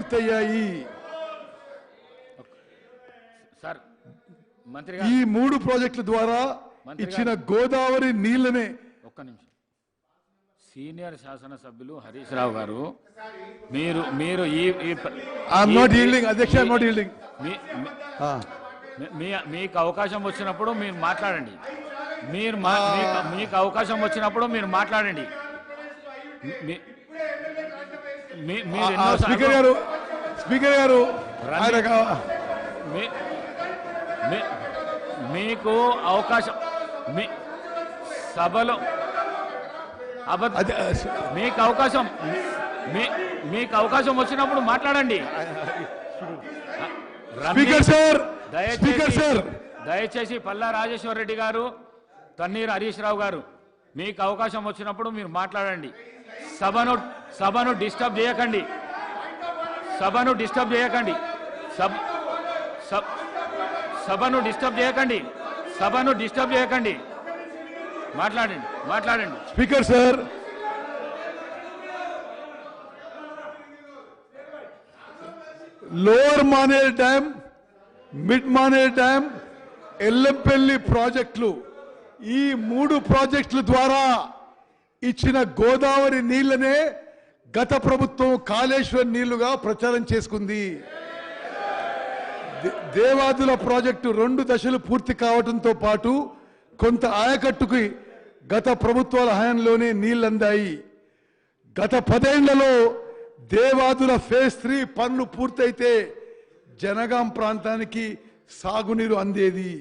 పూర్తయ్యాయి. సార్ మంత్రి ఈ 3 ప్రాజెక్టుల ద్వారా ఇచ్చిన గోదావరి నీళ్లనే ఒక్క నిమిషం. సీనియర్ శాసనసభ్యులు హరీష్ రావు గారు మీరు ఐఎమ్ నాట్ ఈల్డింగ్ అధ్యక్ష, ఐఎమ్ నాట్ ఈల్డింగ్. మీకు అవకాశం వచ్చినప్పుడు మీరు మాట్లాడండి. మీకు అవకాశం వచ్చినప్పుడు మీరు మాట్లాడండి. స్పీకర్ గారు మీకు అవకాశం సభలో మీకు అవకాశం వచ్చినప్పుడు మాట్లాడండి. దయచేసి పల్లా రాజేశ్వర రెడ్డి గారు, తన్నీర్ హరీష్ రావు గారు, మీకు అవకాశం వచ్చినప్పుడు మీరు మాట్లాడండి. సభను డిస్టర్బ్ చేయకండి. సభను డిస్టర్బ్ చేయకండి. సభను డిస్టర్బ్ చేయకండి. సభను డిస్టర్బ్ చేయకండి. మాట్లాడండి. Speaker sir, lower Maner dam, mid Maner dam, Yellampalli ప్రాజెక్టులు, ఈ 3 ప్రాజెక్టుల ద్వారా ఇచ్చిన గోదావరి నీళ్లనే గత ప్రభుత్వం కాళేశ్వరం నీళ్లుగా ప్రచారం చేసుకుంది. దేవాదుల ప్రాజెక్టు 2 దశలు పూర్తి కావడంతో పాటు కొంత ఆయకట్టుకి గత ప్రభుత్వాల హయాంలోనే నీళ్లు అందాయి. గత 10 ఏళ్లలో దేవాదుల ఫేజ్ 3 పనులు పూర్తయితే జనగాం ప్రాంతానికి సాగునీరు అందేది.